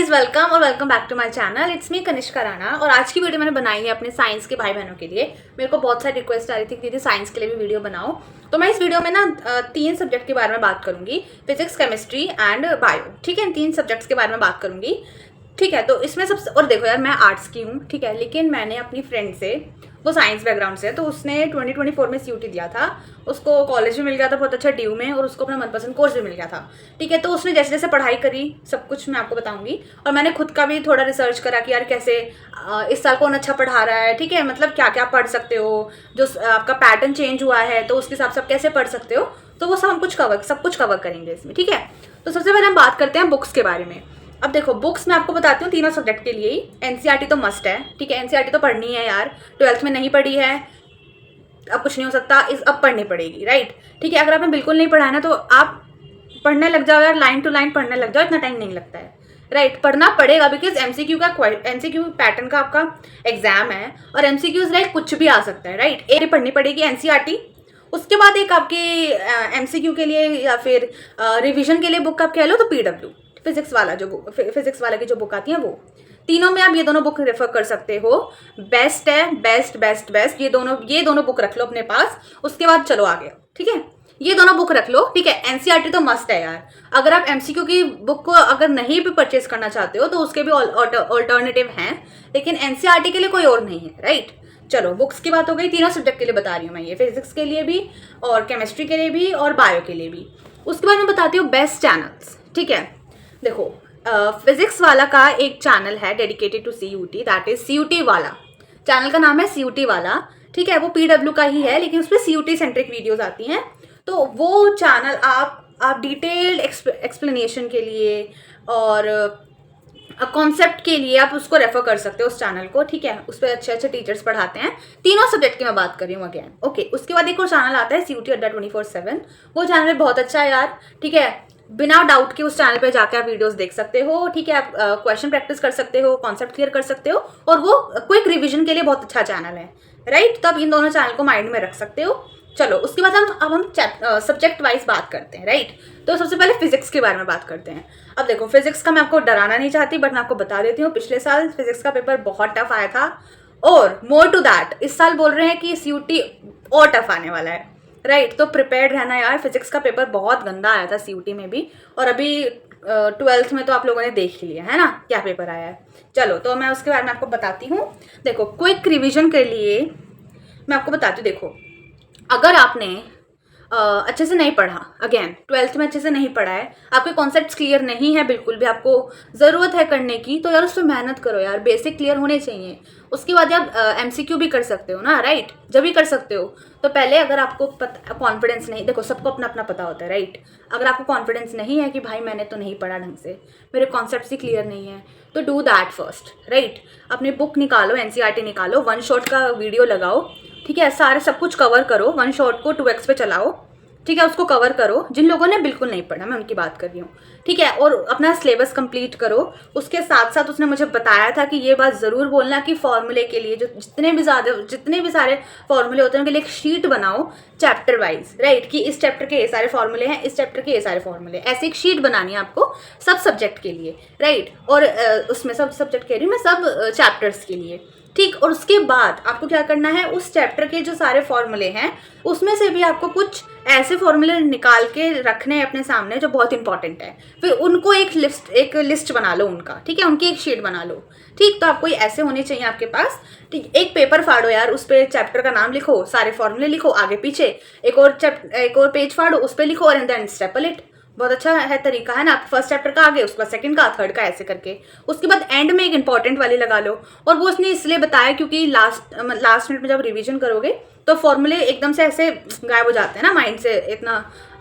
Guys welcome और welcome back to my channel. It's me Kanishka Rana. और आज की वीडियो मैंने बनाई है अपने साइंस के भाई बहनों के लिए। मेरे को बहुत सारी रिक्वेस्ट आ रही थी कि दीदी साइंस के लिए भी वीडियो बनाओ, तो मैं इस वीडियो में ना 3 सब्जेक्ट के बारे में बात करूंगी, फिजिक्स, केमिस्ट्री एंड बायो। ठीक है, इन 3 सब्जेक्ट्स के बारे में बात करूंगी। ठीक है, तो इसमें सबसे, और देखो यार मैं आर्ट्स की हूँ, ठीक है, लेकिन मैंने अपनी फ्रेंड से, वो साइंस बैकग्राउंड से है, तो उसने 2024 में CUT दिया था, उसको कॉलेज भी मिल गया था बहुत अच्छा ड्यू में, और उसको अपना मनपसंद कोर्स भी मिल गया था। ठीक है, तो उसने जैसे जैसे पढ़ाई करी सब कुछ मैं आपको बताऊंगी, और मैंने खुद का भी थोड़ा रिसर्च करा कि यार कैसे इस साल कौन अच्छा पढ़ा रहा है, ठीक है, मतलब क्या क्या पढ़ सकते हो, जो आपका पैटर्न चेंज हुआ है तो उसके हिसाब से आप कैसे पढ़ सकते हो, तो वो सब कुछ कवर करेंगे इसमें। ठीक है, तो सबसे पहले हम बात करते हैं बुक्स के बारे में। अब देखो, बुक्स मैं आपको बताती हूँ तीनों सब्जेक्ट के लिए ही। NCERT तो मस्ट है, ठीक है, NCERT तो पढ़नी है यार, 12th में नहीं पढ़ी है अब कुछ नहीं हो सकता, अब पढ़नी पड़ेगी, राइट। ठीक है, अगर आपने बिल्कुल नहीं पढ़ा है ना तो आप पढ़ने लग जाओ यार, लाइन टू लाइन पढ़ने लग जाओ, इतना टाइम नहीं लगता है, राइट। पढ़ना पड़ेगा बिकॉज MCQ पैटर्न का आपका एग्जाम है, और MCQs लाइक कुछ भी आ सकता है, राइट। एक पढ़नी पड़ेगी NCERT, उसके बाद एक आपकी MCQ के लिए या फिर रिविजन के लिए बुक आप कह लो तो PW फिजिक्स वाला की जो बुक आती है वो। तीनों में आप ये दोनों बुक रेफर कर सकते हो, बेस्ट है, बेस्ट, ये दोनों बुक रख लो अपने पास। उसके बाद चलो आगे, ठीक है, ये दोनों बुक रख लो, ठीक है। NCERT तो मस्ट है यार। अगर आप MCQ की बुक को अगर नहीं भी परचेज करना चाहते हो तो उसके भी ऑल्टरनेटिव हैं, लेकिन NCERT के लिए कोई और नहीं है, राइट। चलो, बुक्स की बात हो गई, तीनों सब्जेक्ट के लिए बता रही हूँ मैं, ये फिजिक्स के लिए भी और केमिस्ट्री के लिए भी और बायो के लिए भी। उसके बाद मैं बताती हूँ बेस्ट चैनल्स। ठीक है, देखो, फिजिक्स वाला का एक चैनल है dedicated to CUT, that is CUT वाला। चैनल का नाम है CUT वाला, ठीक है, वो PW का ही है लेकिन उसमें CUT सेंट्रिक वीडियोस आती हैं। तो वो चैनल आप डिटेल्ड एक्सप्लेनेशन के लिए और कॉन्सेप्ट के लिए आप उसको रेफर कर सकते हो उस चैनल को, ठीक है। उस पर अच्छे अच्छे टीचर्स पढ़ाते हैं, तीनों सब्जेक्ट की मैं बात कर रही हूँ अगेन, ओके। उसके बाद एक और चैनल आता है CUT अड्डा 24/7, वो चैनल बहुत अच्छा है यार, ठीक है। बिना डाउट के उस चैनल पे जाके आप वीडियोस देख सकते हो, ठीक है, आप क्वेश्चन प्रैक्टिस कर सकते हो, कॉन्सेप्ट क्लियर कर सकते हो, और वो क्विक रिविजन के लिए बहुत अच्छा चैनल है, राइट। तो आप इन दोनों चैनल को माइंड में रख सकते हो। चलो, उसके बाद हम सब्जेक्ट वाइज बात करते हैं, राइट। तो सबसे पहले फिजिक्स के बारे में बात करते हैं। अब देखो, फिजिक्स का मैं आपको डराना नहीं चाहती, बट मैं आपको बता देती हूँ, पिछले साल फिजिक्स का पेपर बहुत टफ आया था, और मोर टू दैट इस साल बोल रहे हैं कि CUT और टफ आने वाला है, राइट। तो प्रिपेयर्ड रहना यार, फिजिक्स का पेपर बहुत गंदा आया था CUT में भी, और अभी 12th में तो आप लोगों ने देख ही लिया है ना क्या पेपर आया है। चलो, तो मैं उसके बारे में आपको बताती हूँ। देखो, क्विक रिविजन के लिए मैं आपको बताती हूँ। देखो, अगर आपने अच्छे से नहीं पढ़ा, अगेन 12th में अच्छे से नहीं पढ़ा है, आपके कॉन्सेप्ट्स क्लियर नहीं है बिल्कुल भी, आपको ज़रूरत है करने की, तो यार उस पर मेहनत करो यार, बेसिक क्लियर होने चाहिए। उसके बाद आप MCQ भी कर सकते हो ना, राइट। जब भी कर सकते हो तो पहले, अगर आपको कॉन्फिडेंस नहीं, देखो सबको अपना अपना पता होता है, राइट। अगर आपको कॉन्फिडेंस नहीं है कि भाई मैंने तो नहीं पढ़ा ढंग से, मेरे कॉन्सेप्ट्स ही क्लियर नहीं है, तो डू दैट फर्स्ट, राइट। अपनी बुक निकालो, NCERT निकालो, 1 शॉट का वीडियो लगाओ, ठीक है, सारे सब कुछ कवर करो, 1 शॉट को 2x पे चलाओ, ठीक है, उसको कवर करो। जिन लोगों ने बिल्कुल नहीं पढ़ा, मैं उनकी बात कर रही हूँ, ठीक है, और अपना सिलेबस कंप्लीट करो। उसके साथ साथ उसने मुझे बताया था कि ये बात ज़रूर बोलना कि फॉर्मूले के लिए जो जितने भी सारे फॉर्मूले होते हैं उनके लिए एक शीट बनाओ चैप्टर वाइज, राइट, कि इस चैप्टर के ये सारे फॉर्मूले हैं, इस चैप्टर के ये सारे फॉर्मूले, ऐसी एक शीट बनानी है आपको सब सब्जेक्ट के लिए, राइट। और उसमें सब सब्जेक्ट कह रही हूँ मैं, सब चैप्टर्स के लिए, ठीक। और उसके बाद आपको क्या करना है, उस चैप्टर के जो सारे फॉर्मूले हैं उसमें से भी आपको कुछ ऐसे फॉर्मूले निकाल के रखने हैं अपने सामने जो बहुत इंपॉर्टेंट है, फिर उनको एक लिस्ट बना लो उनका, ठीक है, उनकी एक शीट बना लो, ठीक। तो आपको ऐसे होने चाहिए आपके पास, ठीक। एक पेपर फाड़ो यार, उस पर चैप्टर का नाम लिखो, सारे फॉर्मूले लिखो आगे पीछे, एक और पेज फाड़ो, उस पर लिखो, और देन स्टेपल इट। बहुत अच्छा है तरीका, है ना। फर्स्ट चैप्टर का आगे, उसके बाद सेकंड का, थर्ड का, ऐसे करके। उसके बाद एंड में एक इंपॉर्टेंट वाली लगा लो, और वो उसने इसलिए बताया क्योंकि लास्ट मिनट में जब रिवीजन करोगे तो फॉर्मूले एकदम से ऐसे गायब हो जाते हैं ना, माइंड से इतना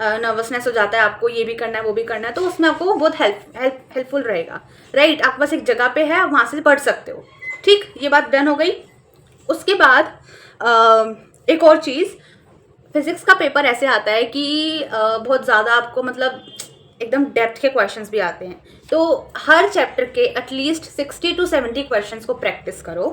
नर्वसनेस हो जाता है, आपको ये भी करना है वो भी करना है, तो उसमें आपको बहुत हेल्पफुल रहेगा, राइट। आपके पास एक जगह पे है, आप वहाँ से पढ़ सकते हो, ठीक। ये बात डन हो गई। उसके बाद एक और चीज़, फिजिक्स का पेपर ऐसे आता है कि बहुत ज़्यादा आपको, मतलब एकदम डेप्थ के क्वेश्चंस भी आते हैं, तो हर चैप्टर के एटलीस्ट 60 to 70 क्वेश्चंस को प्रैक्टिस करो,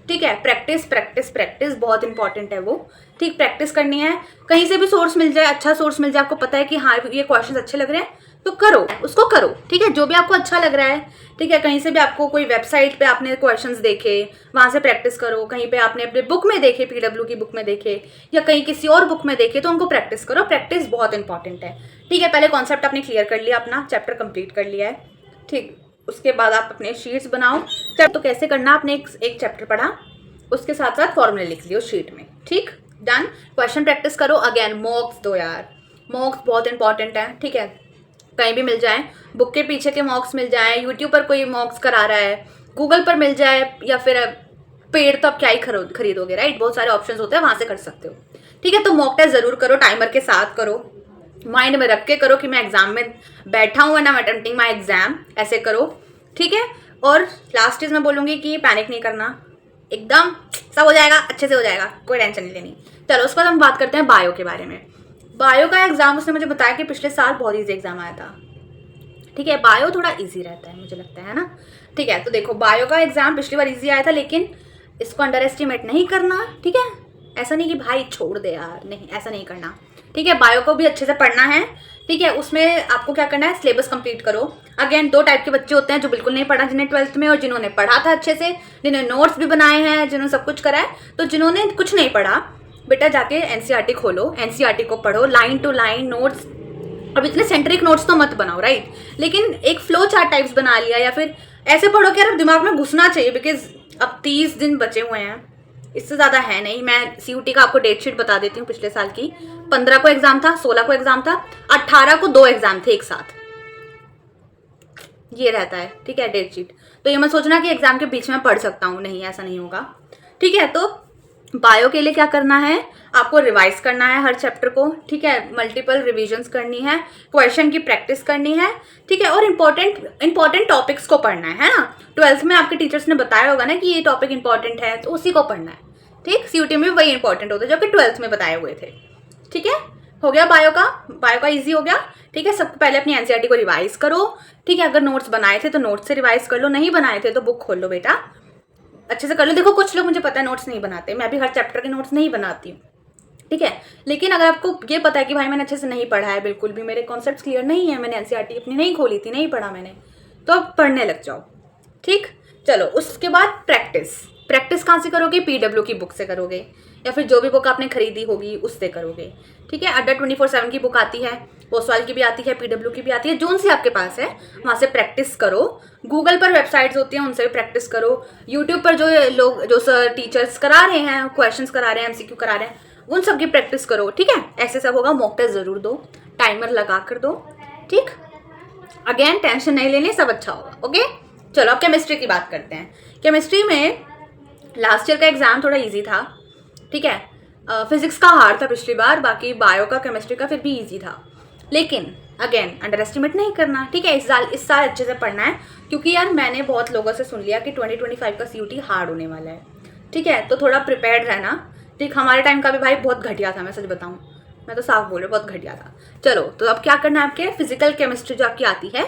ठीक है। प्रैक्टिस बहुत इंपॉर्टेंट है वो, ठीक। प्रैक्टिस करनी है, कहीं से भी सोर्स मिल जाए, अच्छा सोर्स मिल जाए, आपको पता है कि हाँ ये क्वेश्चंस अच्छे लग रहे हैं, तो करो, उसको करो, ठीक है, जो भी आपको अच्छा लग रहा है, ठीक है। कहीं से भी आपको कोई वेबसाइट पे आपने क्वेश्चंस देखे, वहाँ से प्रैक्टिस करो। कहीं पे आपने अपने बुक में देखे, पीडब्ल्यू की बुक में देखे, या कहीं किसी और बुक में देखे, तो उनको प्रैक्टिस करो। प्रैक्टिस बहुत इंपॉर्टेंट है, ठीक है। पहले कॉन्सेप्ट आपने क्लियर कर लिया, अपना चैप्टर कंप्लीट कर लिया है, ठीक। उसके बाद आप अपने शीट्स बनाओ। तो कैसे करना, आपने एक चैप्टर पढ़ा, उसके साथ साथ फॉर्मूले लिख लिए उस शीट में, ठीक, डन। क्वेश्चन प्रैक्टिस करो। अगेन मॉक्स दो यार, मॉक्स बहुत इंपॉर्टेंट है, ठीक है। कहीं भी मिल जाए, बुक के पीछे के मॉक्स मिल जाए, यूट्यूब पर कोई मॉक्स करा रहा है, गूगल पर मिल जाए, या फिर पेड तो आप क्या ही खरीदोगे, राइट। बहुत सारे ऑप्शंस होते हैं, वहां से कर सकते हो, ठीक है। तो मॉक टेस्ट जरूर करो, टाइमर के साथ करो, माइंड में रख के करो कि मैं एग्जाम में बैठा हूँ and I am attempting my exam, ऐसे करो, ठीक है। और लास्ट चीज मैं बोलूंगी कि पैनिक नहीं करना, एकदम सब हो जाएगा, अच्छे से हो जाएगा, कोई टेंशन नहीं लेनी। चलो उसके बाद हम बात करते हैं बायो के बारे में। बायो का एग्जाम उसने मुझे बताया कि पिछले साल बहुत ईजी एग्जाम आया था, ठीक है। बायो थोड़ा इजी रहता है मुझे लगता है ना, ठीक है। तो देखो बायो का एग्जाम पिछली बार इजी आया था, लेकिन इसको अंडर एस्टिमेट नहीं करना, ठीक है। ऐसा नहीं कि भाई छोड़ दे यार, नहीं, ऐसा नहीं करना, ठीक है। बायो को भी अच्छे से पढ़ना है, ठीक है। उसमें आपको क्या करना है, सिलेबस कंप्लीट करो। अगेन दो टाइप के बच्चे होते हैं, जो बिल्कुल नहीं पढ़ा जिन्हें 12th में, और जिन्होंने पढ़ा था अच्छे से, जिन्होंने नोट्स भी बनाए हैं, जिन्होंने सब कुछ करा है। तो जिन्होंने कुछ नहीं पढ़ा, बेटा जाके एनसीईआरटी खोलो, एनसीईआरटी को पढ़ो, लाइन टू लाइन नोट्स। अब इतने सेंट्रिक नोट्स तो मत बनाओ, राइट, लेकिन एक फ्लो चार्ट टाइप्स बना लिया, या फिर ऐसे पढ़ो कि यार दिमाग में घुसना चाहिए, बिकॉज अब 30 दिन बचे हुए हैं, इससे ज़्यादा है नहीं। मैं सीयूटी का आपको डेट शीट बता देती हूँ पिछले साल की। 15 को एग्जाम था, 16 को एग्जाम था, 18 को 2 एग्जाम थे एक साथ, ये रहता है, ठीक है, डेट शीट। तो ये मत सोचना कि एग्जाम के बीच में पढ़ सकता हूँ, नहीं, ऐसा नहीं होगा, ठीक है। तो बायो के लिए क्या करना है, आपको रिवाइज करना है हर चैप्टर को, ठीक है। मल्टीपल रिविजन्स करनी है, क्वेश्चन की प्रैक्टिस करनी है, ठीक है। और इंपॉर्टेंट टॉपिक्स को पढ़ना है ना। 12th में आपके टीचर्स ने बताया होगा ना कि ये टॉपिक इंपॉर्टेंट है, तो उसी को पढ़ना है, ठीक। सीयूटी में वही इंपॉर्टेंट होता है जो कि 12th में बताए हुए थे, ठीक है। हो गया बायो का ईजी हो गया, ठीक है। सबसे पहले अपनी एनसीईआरटी को रिवाइज करो, ठीक है। अगर नोट्स बनाए थे तो नोट्स से रिवाइज कर लो, नहीं बनाए थे तो बुक खोल लो बेटा, अच्छे से कर लो। देखो कुछ लोग, मुझे पता है, नोट्स नहीं बनाते, मैं भी हर चैप्टर के नोट्स नहीं बनाती हूँ, ठीक है। लेकिन अगर आपको ये पता है कि भाई मैंने अच्छे से नहीं पढ़ा है, बिल्कुल भी मेरे कॉन्सेप्ट्स क्लियर नहीं है, मैंने एनसीईआरटी अपनी नहीं खोली थी, नहीं पढ़ा मैंने, तो अब पढ़ने लग जाओ, ठीक। चलो उसके बाद प्रैक्टिस कहाँ से करोगे, पीडब्ल्यू की बुक से करोगे, या फिर जो भी बुक आपने खरीदी होगी उससे करोगे, ठीक है। अड्डा 24/7 की बुक आती है, ओसवाल की भी आती है, पीडब्ल्यू की भी आती है, जोन सी आपके पास है वहाँ से प्रैक्टिस करो। गूगल पर वेबसाइट्स होती हैं, उनसे भी प्रैक्टिस करो। यूट्यूब पर जो लोग, जो सर टीचर्स करा रहे हैं, क्वेश्चंस करा रहे हैं, एमसीक्यू करा रहे हैं, उन सब की प्रैक्टिस करो, ठीक है। ऐसे सब होगा। मॉक टेस्ट जरूर दो, टाइमर लगा कर दो, ठीक। अगेन टेंशन नहीं लेनी, सब अच्छा होगा, ओके। चलो अब केमिस्ट्री की बात करते हैं। केमिस्ट्री में लास्ट ईयर का एग्जाम थोड़ा ईजी था, ठीक है। फिजिक्स का हार्ड था पिछली बार, बाकी बायो का, केमिस्ट्री का फिर भी ईजी था। लेकिन अगेन अंडर एस्टिमेट नहीं करना, ठीक है। इस साल अच्छे से पढ़ना है, क्योंकि यार मैंने बहुत लोगों से सुन लिया कि 2025 का सीयूटी हार्ड होने वाला है, ठीक है। तो थोड़ा प्रिपेयर्ड रहना, ठीक। हमारे टाइम का भी भाई बहुत घटिया था, मैं सच बताऊँ, मैं तो साफ बोल रही हूँ, बहुत घटिया था। चलो तो अब क्या करना है, आपके फिजिकल केमिस्ट्री जो आपकी आती है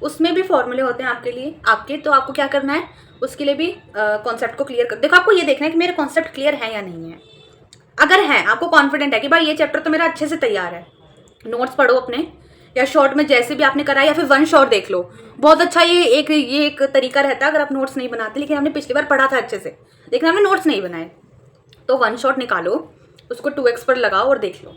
उसमें भी फॉर्मूले होते हैं आपके लिए, तो आपको क्या करना है, उसके लिए भी कॉन्सेप्ट को क्लियर कर। देखो आपको ये देखना है कि मेरे कॉन्सेप्ट क्लियर है या नहीं है। अगर है, आपको कॉन्फिडेंट है कि भाई ये चैप्टर तो मेरा अच्छे से तैयार है, नोट्स पढ़ो अपने, या शॉर्ट में जैसे भी आपने करा, या फिर वन शॉट देख लो, बहुत अच्छा। ये एक तरीका रहता है, अगर आप नोट्स नहीं बनाते, लेकिन हमने पिछली बार पढ़ा था अच्छे से, लेकिन हमने नोट्स नहीं बनाए, तो वन शॉट निकालो, उसको 2x पर लगाओ और देख लो।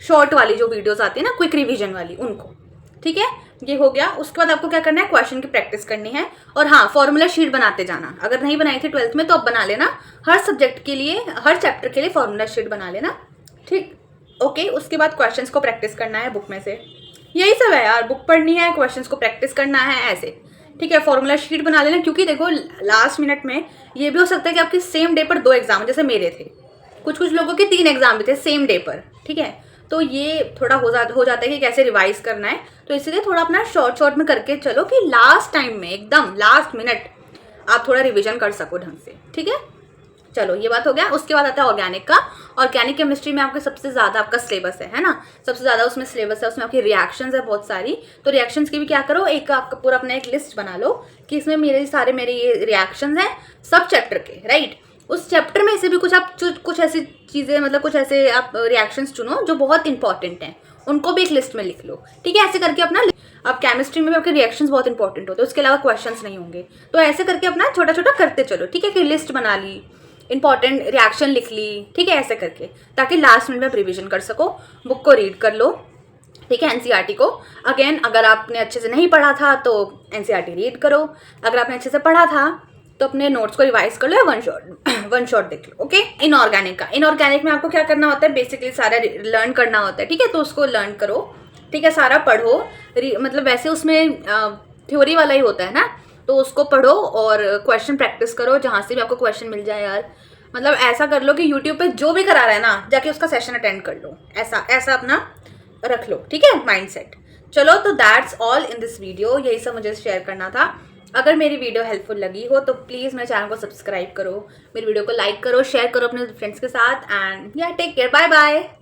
शॉर्ट वाली जो वीडियोस आती है ना, क्विक रिवीजन वाली, उनको, ठीक है। ये हो गया। उसके बाद आपको क्या करना है, क्वेश्चन की प्रैक्टिस करनी है। और हाँ, फॉर्मूला शीट बनाते जाना, अगर नहीं बनाई थी 12th में तो अब बना लेना, हर सब्जेक्ट के लिए, हर चैप्टर के लिए फॉर्मूला शीट बना लेना, ठीक, ओके। उसके बाद क्वेश्चंस को प्रैक्टिस करना है बुक में से, यही सब है यार, बुक पढ़नी है, क्वेश्चंस को प्रैक्टिस करना है, ऐसे, ठीक है। फॉर्मूला शीट बना लेना, क्योंकि देखो लास्ट मिनट में ये भी हो सकता है कि आपके सेम डे पर 2 एग्जाम, जैसे मेरे थे, कुछ लोगों के 3 एग्जाम भी थे सेम डे पर, ठीक है। तो ये थोड़ा हो जाता है कि कैसे रिवाइज करना है, तो इसलिए थोड़ा अपना शॉर्ट में करके चलो कि लास्ट टाइम में, एकदम लास्ट मिनट आप थोड़ा रिवीजन कर सको ढंग से, ठीक है। चलो ये बात हो गया। उसके बाद आता है ऑर्गेनिक का। ऑर्गेनिक केमिस्ट्री में आपके सबसे ज़्यादा आपका सिलेबस है ना, सबसे ज़्यादा उसमें सिलेबस है, उसमें आपकी रिएक्शंस है बहुत सारी। तो रिएक्शंस की भी क्या करो, एक आपका पूरा अपना एक लिस्ट बना लो कि इसमें मेरे ये रिएक्शंस हैं सब चैप्टर के, राइट। उस चैप्टर में से भी कुछ ऐसी चीज़ें, मतलब कुछ ऐसे आप रिएक्शंस चुनो जो बहुत इंपॉर्टेंट हैं, उनको भी एक लिस्ट में लिख लो, ठीक है। ऐसे करके अपना अब केमिस्ट्री में भी आपके रिएक्शंस बहुत इंपॉर्टेंट होते हैं, उसके अलावा क्वेश्चंस नहीं होंगे। तो ऐसे करके अपना छोटा छोटा करते चलो, ठीक है, कि लिस्ट बना ली, इंपॉर्टेंट रिएक्शन लिख ली, ठीक है, ऐसे करके, ताकि लास्ट मिनट में आप रिविजन कर सको। बुक को रीड कर लो, ठीक है, एनसीईआरटी को। अगेन अगर आपने अच्छे से नहीं पढ़ा था तो एनसीईआरटी रीड करो, अगर आपने अच्छे से पढ़ा था तो अपने नोट्स को रिवाइज कर लो या वन शॉट देख लो, ओके। इनऑर्गेनिक में आपको क्या करना होता है, बेसिकली सारा लर्न करना होता है, ठीक है, तो उसको लर्न करो, ठीक है, सारा पढ़ो, मतलब वैसे उसमें थ्योरी वाला ही होता है ना, तो उसको पढ़ो और क्वेश्चन प्रैक्टिस करो, जहाँ से भी आपको क्वेश्चन मिल जाए यार। मतलब ऐसा कर लो कि यूट्यूब पे जो भी करा रहा है ना, जाके उसका सेशन अटेंड कर लो, ऐसा अपना रख लो, ठीक है, माइंडसेट। चलो, तो that's all in this video, यही सब मुझे शेयर करना था। अगर मेरी वीडियो हेल्पफुल लगी हो तो प्लीज़ मेरे चैनल को सब्सक्राइब करो, मेरी वीडियो को लाइक करो, शेयर करो अपने फ्रेंड्स के साथ, एंड या टेक केयर, बाय बाय।